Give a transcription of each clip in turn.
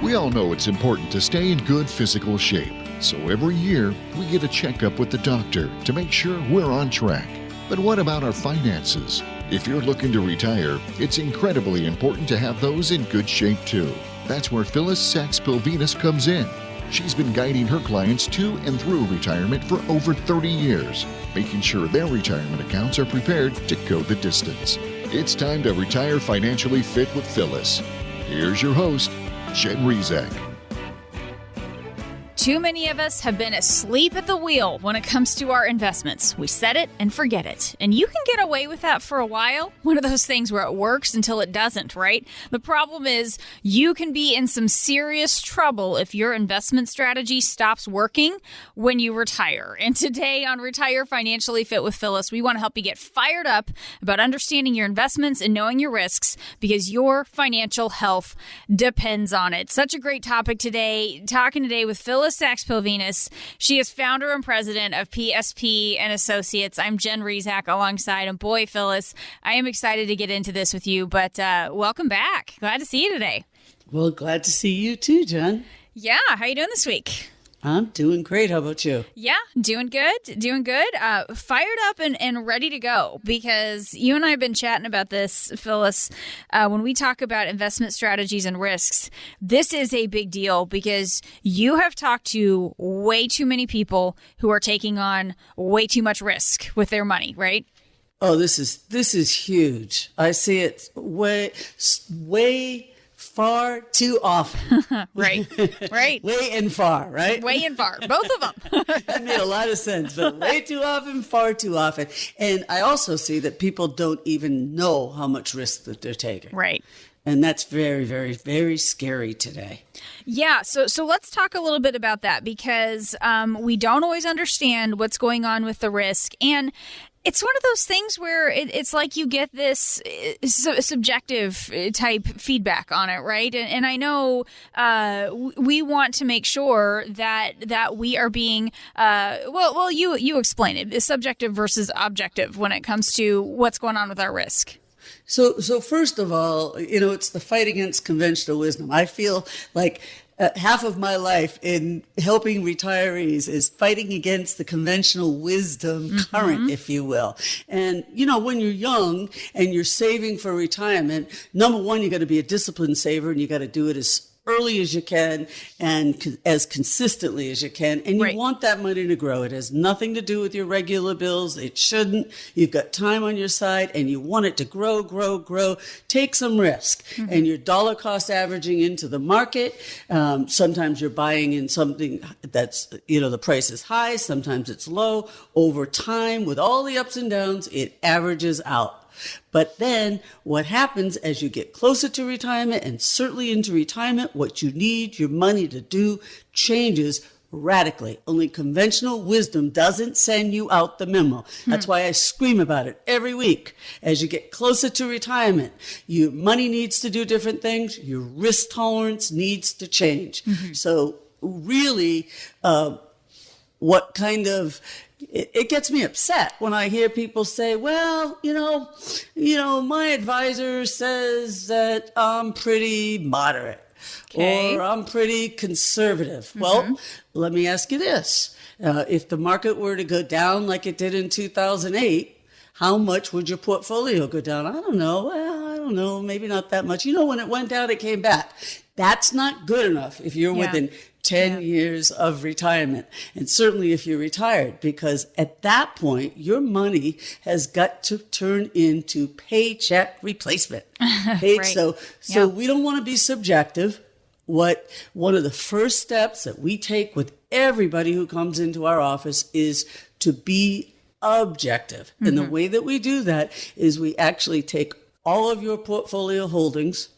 We all know it's important to stay in good physical shape, so every year we get a checkup with the doctor to make sure we're on track. But what about our finances? If you're looking to retire, it's incredibly important to have those in good shape too. That's where Phillis Sachs-Pilvinus comes in. She's been guiding her clients to and through retirement for over 30 years, making sure their retirement accounts are prepared to go the distance. It's time to retire financially fit with Phillis. Here's your host, Jen Rizak. Too many of us have been asleep at the wheel when it comes to our investments. We set it and forget it. And you can get away with that for a while. One of those things where it works until it doesn't, right? The problem is you can be in some serious trouble if your investment strategy stops working when you retire. And today on Retire Financially Fit with Phillis, we want to help you get fired up about understanding your investments and knowing your risks because your financial health depends on it. Such a great topic today. Talking today with Phillis Sachs-Pilvinus. She is founder and president of PSP and Associates. I'm Jen Rizak alongside. And boy, Phillis, I am excited to get into this with you, but welcome back. Glad to see you today. Well, glad to see you too, Jen. Yeah. How you doing this week? I'm doing great. How about you? Yeah, doing good. Fired up and ready to go because you and I have been chatting about this, Phyllis. When we talk about investment strategies and risks, this is a big deal because you have talked to way too many people who are taking on way too much risk with their money, right? Oh, this is huge. I see it way far too often. Right. Way and far, right? Way and far. Both of them. That made a lot of sense, but way too often, far too often. And I also see that people don't even know how much risk that they're taking. Right. And that's very, very, very scary today. Yeah, so let's talk a little bit about that because we don't always understand what's going on with the risk. And it's one of those things where it's like you get this subjective type feedback on it, right? And I know we want to make sure that we are being you explain it, subjective versus objective when it comes to what's going on with our risk. So first of all, it's the fight against conventional wisdom. I feel like half of my life in helping retirees is fighting against the conventional wisdom current, if you will. And, when you're young and you're saving for retirement, number one, you got to be a disciplined saver and you got to do it as early as you can and as consistently as you can. And you want that money to grow. It has nothing to do with your regular bills. It shouldn't. You've got time on your side and you want it to grow. Take some risk. And you're dollar cost averaging into the market. Sometimes you're buying in something that's, the price is high. Sometimes it's low. Over time, with all the ups and downs, it averages out. But then what happens as you get closer to retirement and certainly into retirement, what you need your money to do changes radically. Only conventional wisdom doesn't send you out the memo. That's why I scream about it every week. As you get closer to retirement, your money needs to do different things. Your risk tolerance needs to change. So really, it gets me upset when I hear people say, well, my advisor says that I'm pretty moderate or I'm pretty conservative. Well, let me ask you this. If the market were to go down like it did in 2008, how much would your portfolio go down? I don't know. Well, I don't know. Maybe not that much. When it went down, it came back. That's not good enough if you're within 10 years of retirement. And certainly if you're retired, because at that point, your money has got to turn into paycheck replacement. So we don't want to be subjective. One of the first steps that we take with everybody who comes into our office is to be objective. And the way that we do that is we actually take all of your portfolio holdings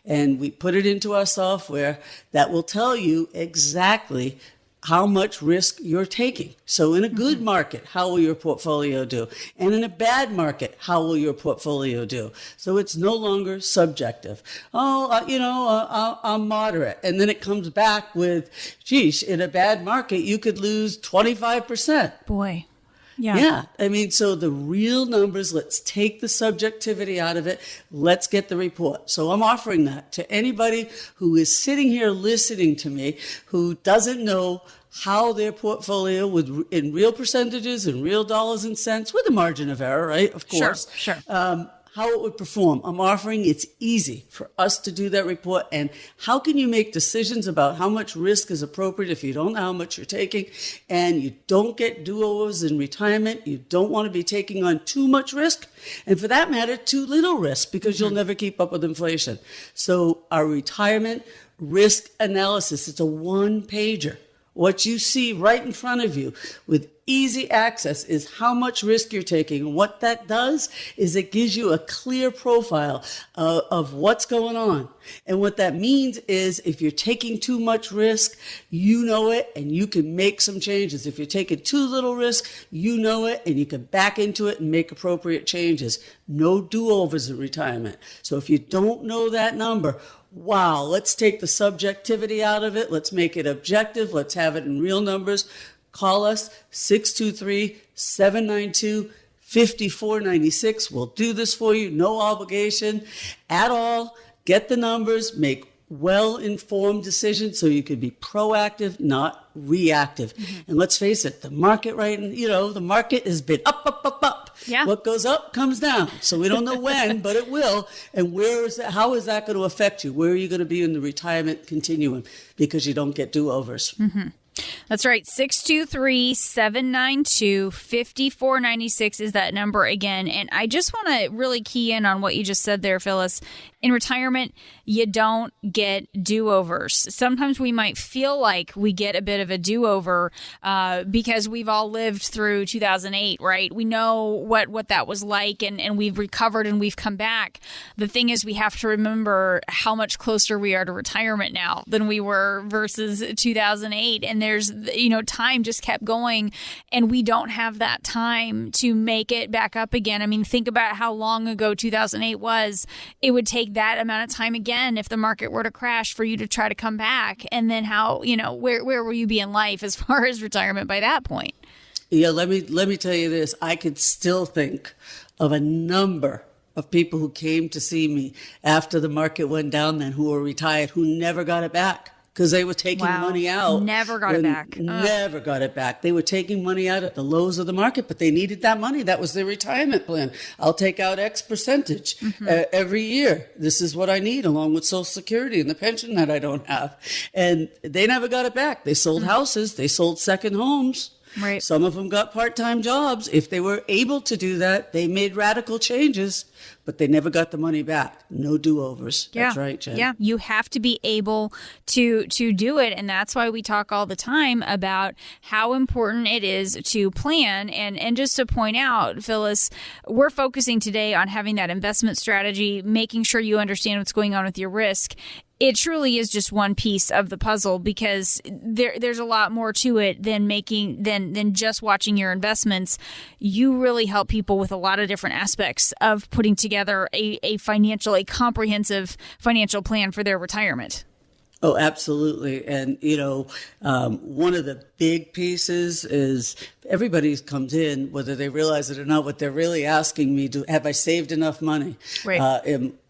and we put it into our software that will tell you exactly how much risk you're taking. So in a good market, how will your portfolio do? And in a bad market, how will your portfolio do? So it's no longer subjective. I'm moderate. And then it comes back with, geez, in a bad market, you could lose 25%. Boy. Yeah. I mean, so the real numbers, let's take the subjectivity out of it. Let's get the report. So I'm offering that to anybody who is sitting here listening to me, who doesn't know how their portfolio in real percentages and real dollars and cents, with a margin of error, right? Of course. Sure. How it would perform. I'm offering, it's easy for us to do that report. And how can you make decisions about how much risk is appropriate if you don't know how much you're taking and you don't get do-overs in retirement? You don't want to be taking on too much risk. And for that matter, too little risk, because you'll never keep up with inflation. So our retirement risk analysis, it's a one-pager. What you see right in front of you with easy access is how much risk you're taking. And what that does is it gives you a clear profile of what's going on. And what that means is if you're taking too much risk, you know it and you can make some changes. If you're taking too little risk, you know it and you can back into it and make appropriate changes. No do-overs in retirement. So if you don't know that number, wow, let's take the subjectivity out of it. Let's make it objective. Let's have it in real numbers. Call us 623-792-5496. We'll do this for you. No obligation at all. Get the numbers. Make well-informed decisions so you can be proactive, not reactive. And let's face it, the market the market has been up. Yeah. What goes up comes down. So we don't know when, but it will. And how is that going to affect you? Where are you going to be in the retirement continuum? Because you don't get do-overs. That's right. 623-792-5496 is that number again. And I just want to really key in on what you just said there, Phyllis. In retirement, you don't get do-overs. Sometimes we might feel like we get a bit of a do-over because we've all lived through 2008, right? We know what that was like, and we've recovered and we've come back. The thing is, we have to remember how much closer we are to retirement now than we were versus 2008. And there's, time just kept going, and we don't have that time to make it back up again. I mean, think about how long ago 2008 was. It would take that amount of time again if the market were to crash for you to try to come back. And then how, where will you be in life as far as retirement by that point? Yeah, let me tell you this. I could still think of a number of people who came to see me after the market went down then, who were retired, who never got it back. Because they were taking money out. Never got it back. Never got it back. They were taking money out at the lows of the market, but they needed that money. That was their retirement plan. I'll take out X percentage every year. This is what I need, along with Social Security and the pension that I don't have. And they never got it back. They sold houses. They sold second homes. Right. Some of them got part-time jobs. If they were able to do that, they made radical changes, but they never got the money back. No do-overs. Yeah. That's right, Jen. Yeah, you have to be able to do it. And that's why we talk all the time about how important it is to plan. And just to point out, Phyllis, we're focusing today on having that investment strategy, making sure you understand what's going on with your risk. It truly is just one piece of the puzzle, because there's a lot more to it than just watching your investments. You really help people with a lot of different aspects of putting together a comprehensive financial plan for their retirement. Oh, absolutely. And, one of the big pieces is everybody comes in, whether they realize it or not, what they're really asking me, have I saved enough money? Right.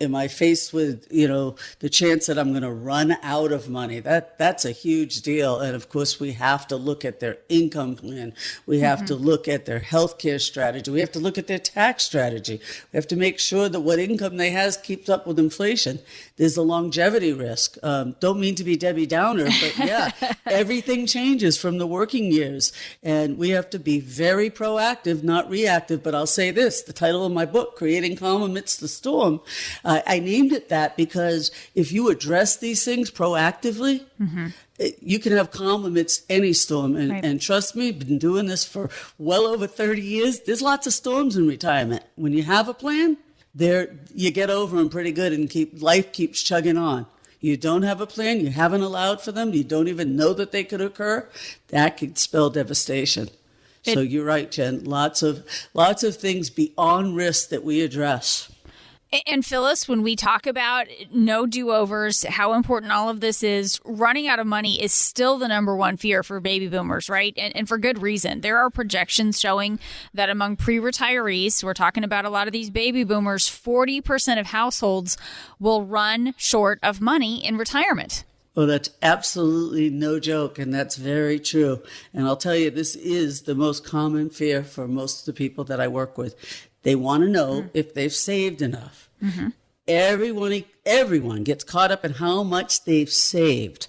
Am I faced with, the chance that I'm going to run out of money? That's a huge deal. And of course, we have to look at their income plan. We have to look at their healthcare strategy. We have to look at their tax strategy. We have to make sure that what income they have keeps up with inflation. There's a longevity risk. Don't mean to be Debbie Downer, but yeah, everything changes from the working years. And we have to be very proactive, not reactive. But I'll say this, the title of my book, Creating Calm Amidst the Storm, I named it that because if you address these things proactively, you can have calm amidst any storm. And trust me, been doing this for well over 30 years. There's lots of storms in retirement. When you have a plan, you get over them pretty good, and life keeps chugging on. You don't have a plan, you haven't allowed for them, you don't even know that they could occur, that could spell devastation. So you're right, Jen. Lots of things beyond risk that we address. And Phyllis, when we talk about no do-overs, how important all of this is, running out of money is still the number one fear for baby boomers, right? And for good reason. There are projections showing that among pre-retirees, we're talking about a lot of these baby boomers, 40% of households will run short of money in retirement. Oh, that's absolutely no joke, and that's very true. And I'll tell you, this is the most common fear for most of the people that I work with. They want to know if they've saved enough. Mm-hmm. Everyone gets caught up in how much they've saved.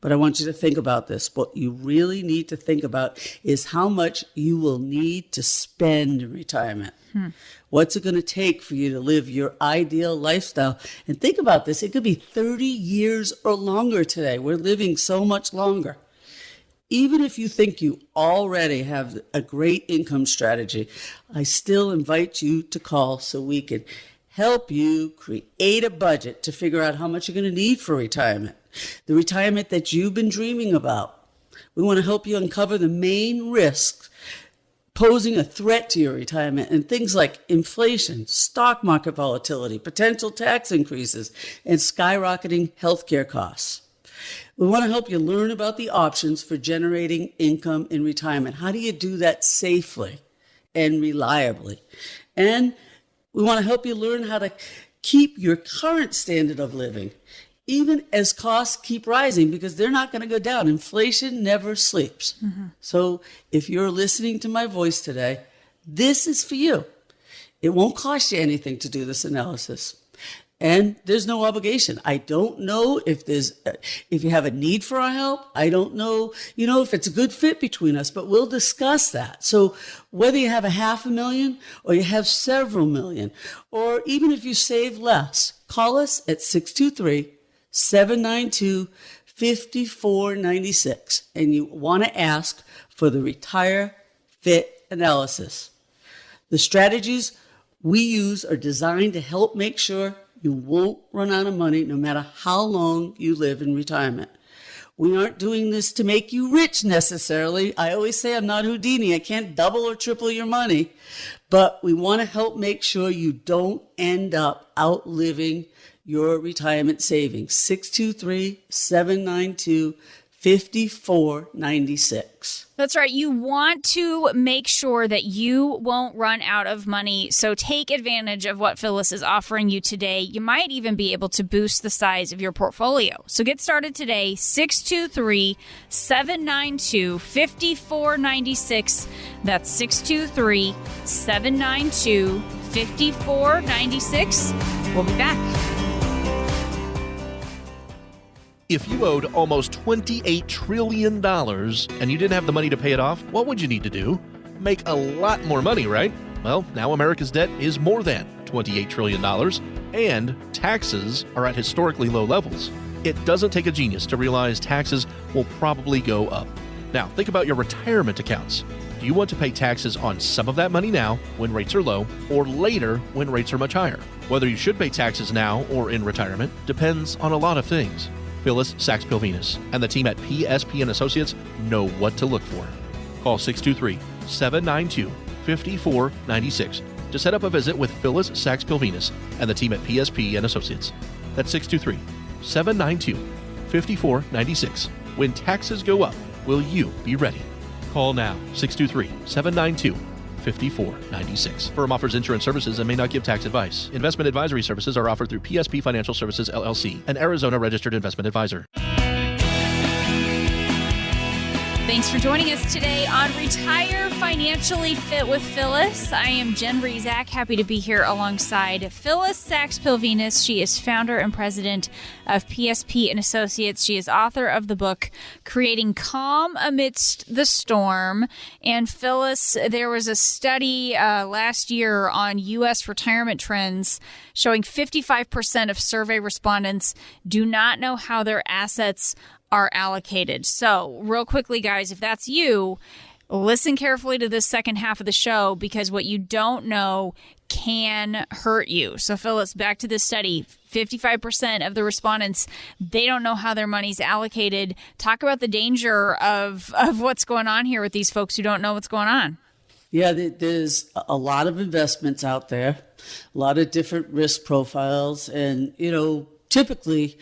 But I want you to think about this. What you really need to think about is how much you will need to spend in retirement. What's it going to take for you to live your ideal lifestyle? And think about this. It could be 30 years or longer today. We're living so much longer. Even if you think you already have a great income strategy, I still invite you to call so we can help you create a budget to figure out how much you're going to need for retirement, the retirement that you've been dreaming about. We want to help you uncover the main risks posing a threat to your retirement, and things like inflation, stock market volatility, potential tax increases, and skyrocketing healthcare costs. We want to help you learn about the options for generating income in retirement. How do you do that safely and reliably? And we want to help you learn how to keep your current standard of living, even as costs keep rising, because they're not going to go down. Inflation never sleeps. Mm-hmm. So if you're listening to my voice today, this is for you. It won't cost you anything to do this analysis. And there's no obligation. I don't know if you have a need for our help. I don't know, if it's a good fit between us, but we'll discuss that. So whether you have $500,000 or you have several million, or even if you save less, call us at 623-792-5496. And you want to ask for the Retire Fit analysis. The strategies we use are designed to help make sure you won't run out of money no matter how long you live in retirement. We aren't doing this to make you rich necessarily. I always say I'm not Houdini. I can't double or triple your money. But we want to help make sure you don't end up outliving your retirement savings. 623-792-5496. That's right. You want to make sure that you won't run out of money. So take advantage of what Phyllis is offering you today. You might even be able to boost the size of your portfolio. So get started today. 623-792-5496. That's 623-792-5496. We'll be back. If you owed almost $28 trillion and you didn't have the money to pay it off, what would you need to do? Make a lot more money, right? Well, now America's debt is more than $28 trillion, and taxes are at historically low levels. It doesn't take a genius to realize taxes will probably go up. Now, think about your retirement accounts. Do you want to pay taxes on some of that money now, when rates are low, or later, when rates are much higher? Whether you should pay taxes now or in retirement depends on a lot of things. Phyllis Sachs-Pilvinus and the team at PSP & Associates know what to look for. Call 623-792-5496 to set up a visit with Phyllis Sachs-Pilvinus and the team at PSP & Associates. That's 623-792-5496. When taxes go up, will you be ready? Call now, 623-792-5496. Firm offers insurance services and may not give tax advice. Investment advisory services are offered through PSP Financial Services, LLC, an Arizona registered investment advisor. Thanks for joining us today on Retire Financially Fit with Phyllis. I am Jen Rezac, happy to be here alongside Phyllis Sachs-Pilvinus. She is founder and president of PSP & Associates. She is author of the book, Creating Calm Amidst the Storm. And Phyllis, there was a study last year on U.S. retirement trends showing 55% of survey respondents do not know how their assets are allocated. So real quickly, guys, if that's you, listen carefully to this second half of the show, because what you don't know can hurt you. So Phyllis, back to this study, 55% of the respondents, they don't know how their money's allocated. Talk about the danger of what's going on here with these folks who don't know what's going on. Yeah, there's a lot of investments out there, a lot of different risk profiles. And, typically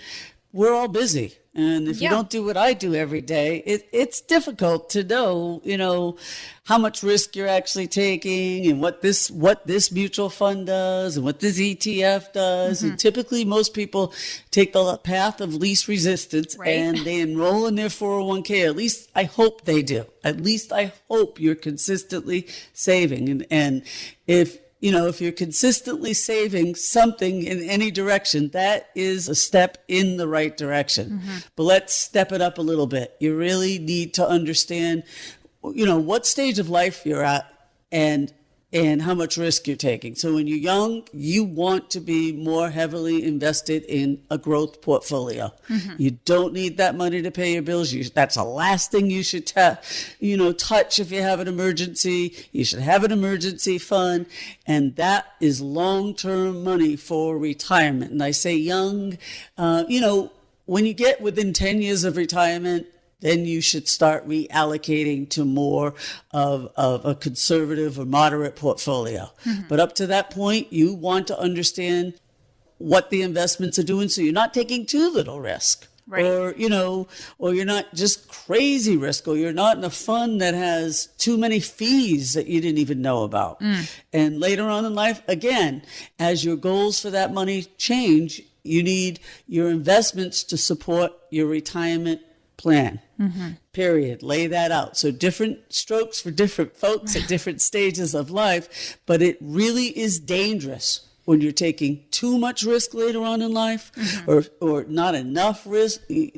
we're all busy. And if you don't do what I do every day, it's difficult to know, how much risk you're actually taking and what this mutual fund does and what this ETF does. And typically most people take the path of least resistance and they enroll in their 401k. At least I hope they do. At least I hope you're consistently saving. And if you're consistently saving something in any direction, that is a step in the right direction. But let's step it up a little bit. You really need to understand, what stage of life you're at and how much risk you're taking. So when you're young, you want to be more heavily invested in a growth portfolio. You don't need that money to pay your bills. That's the last thing you should touch if you have an emergency. You should have an emergency fund, and that is long-term money for retirement. And I say young, when you get within 10 years of retirement, then you should start reallocating to more of a conservative or moderate portfolio. But up to that point, you want to understand what the investments are doing so you're not taking too little risk. Right. Or you're not just crazy risk, or you're not in a fund that has too many fees that you didn't even know about. And later on in life, again, as your goals for that money change, you need your investments to support your retirement plan. Period. Lay that out. So different strokes for different folks at different stages of life, but it really is dangerous when you're taking too much risk later on in life, or not enough risk. You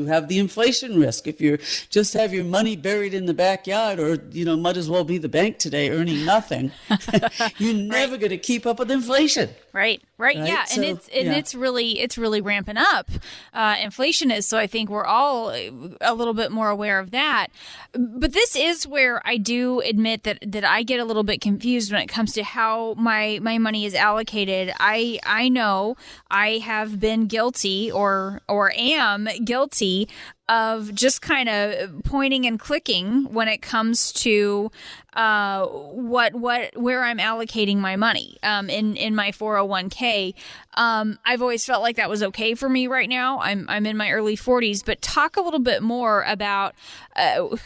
have the inflation risk. If you just have your money buried in the backyard, or might as well be the bank today earning nothing, you're never going to keep up with inflation. Right. Yeah. So, it's really ramping up. Inflation is. So I think we're all a little bit more aware of that. But this is where I do admit that I get a little bit confused when it comes to how my money is allocated. I know I have been guilty or am guilty of just kind of pointing and clicking when it comes to where I'm allocating my money in my 401k. I've always felt like that was okay for me right now. I'm in my early 40s, but talk a little bit more about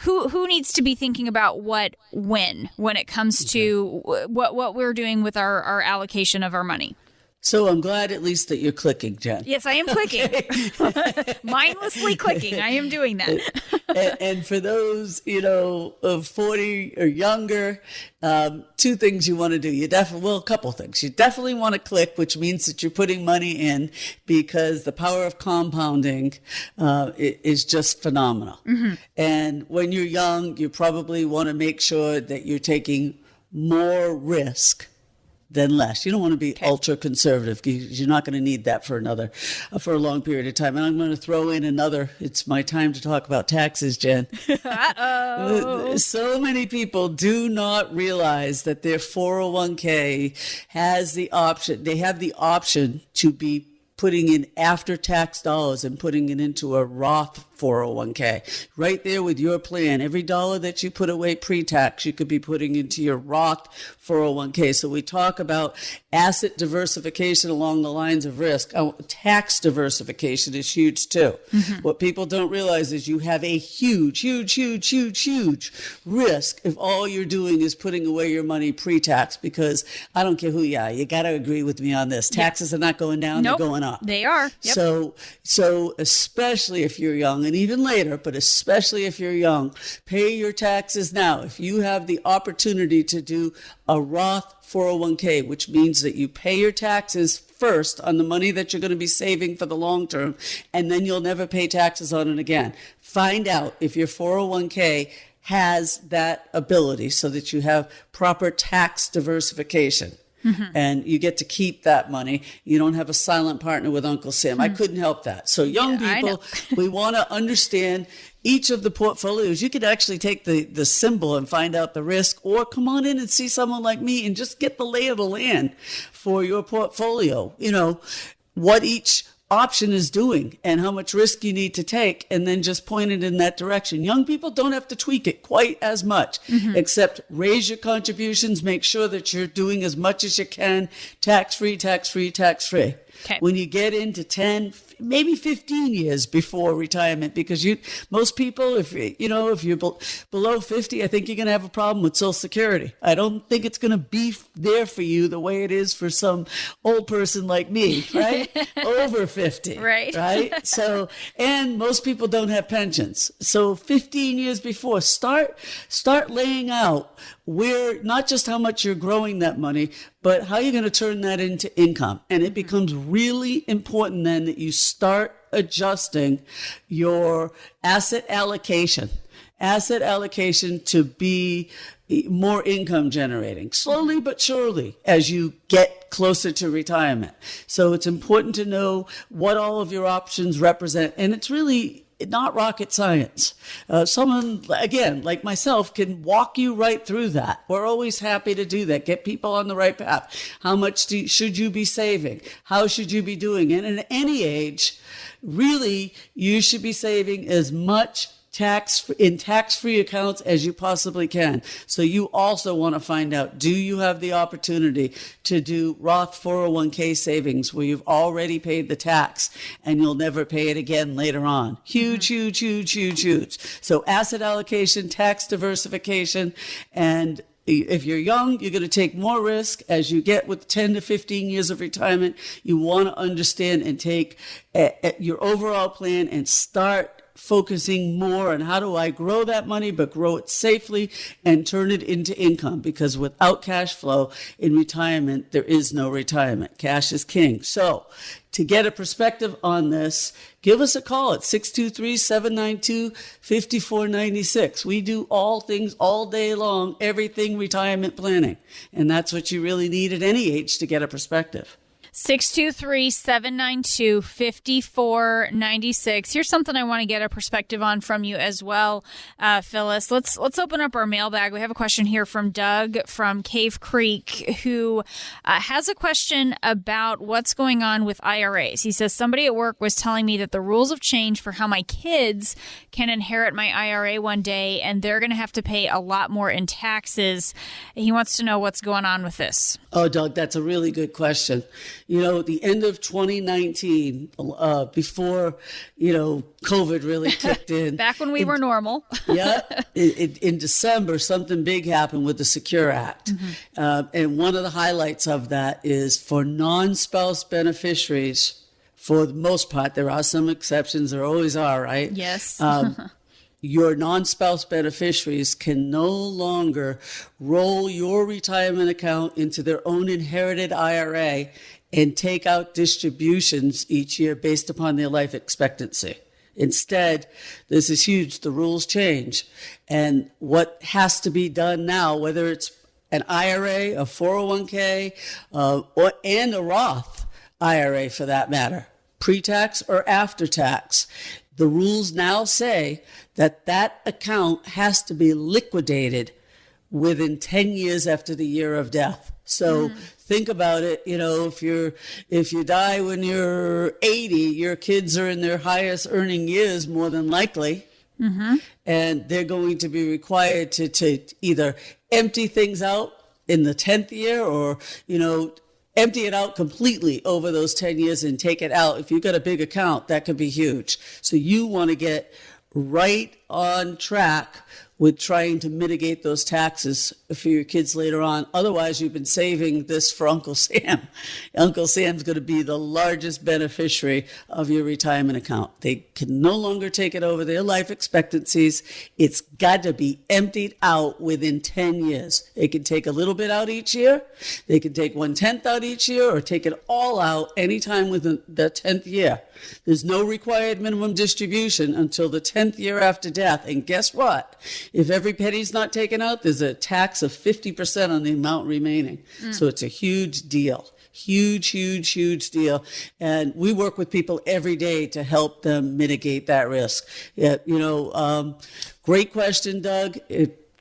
who needs to be thinking about when it comes to what we're doing with our allocation of our money. So I'm glad at least that you're clicking, Jen. Yes, I am clicking. Mindlessly clicking. I am doing that. And for those, of 40 or younger, two things you want to do. A couple things. You definitely want to click, which means that you're putting money in, because the power of compounding is just phenomenal. And when you're young, you probably want to make sure that you're taking more risk than less. You don't want to be ultra conservative, because you're not going to need that for a long period of time. And I'm going to throw in it's my time to talk about taxes, Jen. So many people do not realize that their 401k has the option. They have the option to be putting in after-tax dollars and putting it into a Roth 401k. Right there with your plan. Every dollar that you put away pre-tax, you could be putting into your Roth 401k. So we talk about asset diversification along the lines of risk. Tax diversification is huge too. What people don't realize is you have a huge risk if all you're doing is putting away your money pre-tax, because I don't care who you are, you got to agree with me on this. Taxes are not going down, they're going up. They are. Yep. So especially if you're young, and even later, but especially if you're young, pay your taxes now. If you have the opportunity to do a Roth 401k, which means that you pay your taxes first on the money that you're going to be saving for the long term, and then you'll never pay taxes on it again. Find out if your 401k has that ability so that you have proper tax diversification. And you get to keep that money. You don't have a silent partner with Uncle Sam. I couldn't help that. So young people, we want to understand each of the portfolios. You could actually take the symbol and find out the risk, or come on in and see someone like me and just get the lay of the land for your portfolio. What each option is doing and how much risk you need to take, and then just point it in that direction. Young people don't have to tweak it quite as much, except raise your contributions, make sure that you're doing as much as you can, tax-free, tax-free, tax-free. Okay. When you get into 10, maybe 15 years before retirement, because most people, if you're below 50, I think you're going to have a problem with Social Security. I don't think it's going to be there for you the way it is for some old person like me, right? Over 50. Right? So, and most people don't have pensions. So 15 years before, start laying out where, not just how much you're growing that money, but how you're going to turn that into income. And it becomes really important then that you start adjusting your asset allocation to be more income generating, slowly but surely, as you get closer to retirement. So it's important to know what all of your options represent. And it's really not rocket science. Someone, again, like myself, can walk you right through that. We're always happy to do that. Get people on the right path. How much should you be saving? How should you be doing it? And at any age, really, you should be saving as much tax-free accounts as you possibly can. So you also want to find out, do you have the opportunity to do Roth 401k savings where you've already paid the tax and you'll never pay it again later on? Huge, huge, huge, huge, huge. So asset allocation, tax diversification, and if you're young, you're going to take more risk. As you get with 10 to 15 years of retirement, you want to understand and take your overall plan and start focusing more on how do I grow that money, but grow it safely and turn it into income, because without cash flow in retirement, there is no retirement. Cash is king. So to get a perspective on this, give us a call at 623-792-5496. We do all things all day long, everything retirement planning. And that's what you really need at any age to get a perspective. 623-792-5496. Here's something I want to get a perspective on from you as well, Phyllis. Let's open up our mailbag. We have a question here from Doug from Cave Creek, who has a question about what's going on with IRAs. He says, somebody at work was telling me that the rules have changed for how my kids can inherit my IRA one day, and they're going to have to pay a lot more in taxes. He wants to know what's going on with this. Oh, Doug, that's a really good question. The end of 2019, before, COVID really kicked in. Back when we were normal. Yeah. In December, something big happened with the Secure Act. And one of the highlights of that is for non-spouse beneficiaries, for the most part, there are some exceptions, there always are, right? Yes. Your non-spouse beneficiaries can no longer roll your retirement account into their own inherited IRA and take out distributions each year based upon their life expectancy. Instead, this is huge. The rules change. And what has to be done now, whether it's an IRA, a 401k, and a Roth IRA for that matter, pre-tax or after-tax, the rules now say that account has to be liquidated within 10 years after the year of death. So think about it, if you die when you're 80, your kids are in their highest earning years more than likely. And they're going to be required to either empty things out in the 10th year or, empty it out completely over those 10 years and take it out. If you've got a big account, that could be huge. So you want to get right on track with trying to mitigate those taxes for your kids later on. Otherwise, you've been saving this for Uncle Sam. Uncle Sam's going to be the largest beneficiary of your retirement account. They can no longer take it over their life expectancies. It's got to be emptied out within 10 years. They can take a little bit out each year. They can take 1/10 out each year or take it all out anytime within the 10th year. There's no required minimum distribution until the 10th year after death. And guess what? If every penny's not taken out, there's a tax of 50% on the amount remaining. So it's a huge deal. Huge, huge, huge deal. And we work with people every day to help them mitigate that risk. Yeah, great question, Doug.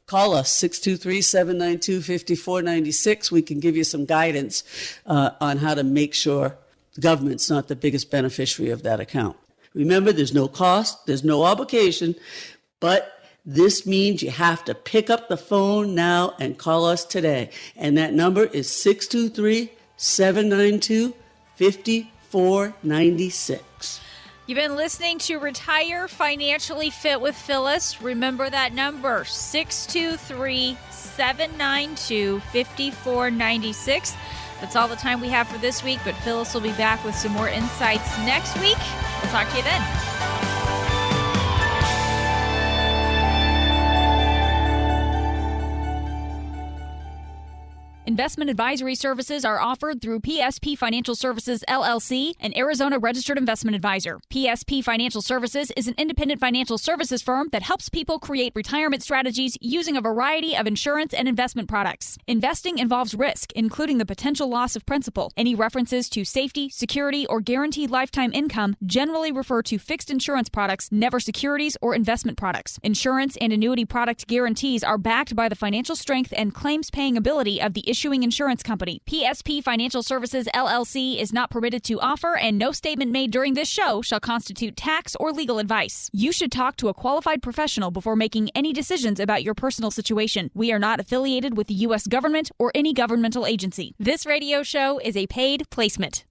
Call us, 623-792-5496. We can give you some guidance on how to make sure the government's not the biggest beneficiary of that account. Remember, there's no cost, there's no obligation, but this means you have to pick up the phone now and call us today. And that number is 623-792-5496. You've been listening to Retire Financially Fit with Phyllis. Remember that number, 623-792-5496. That's all the time we have for this week, but Phyllis will be back with some more insights next week. We'll talk to you then. Investment advisory services are offered through PSP Financial Services, LLC, an Arizona registered investment advisor. PSP Financial Services is an independent financial services firm that helps people create retirement strategies using a variety of insurance and investment products. Investing involves risk, including the potential loss of principal. Any references to safety, security, or guaranteed lifetime income generally refer to fixed insurance products, never securities or investment products. Insurance and annuity product guarantees are backed by the financial strength and claims-paying ability of the issuing insurance company. PSP Financial Services, LLC is not permitted to offer, and no statement made during this show shall constitute tax or legal advice. You should talk to a qualified professional before making any decisions about your personal situation. We are not affiliated with the U.S. government or any governmental agency. This radio show is a paid placement.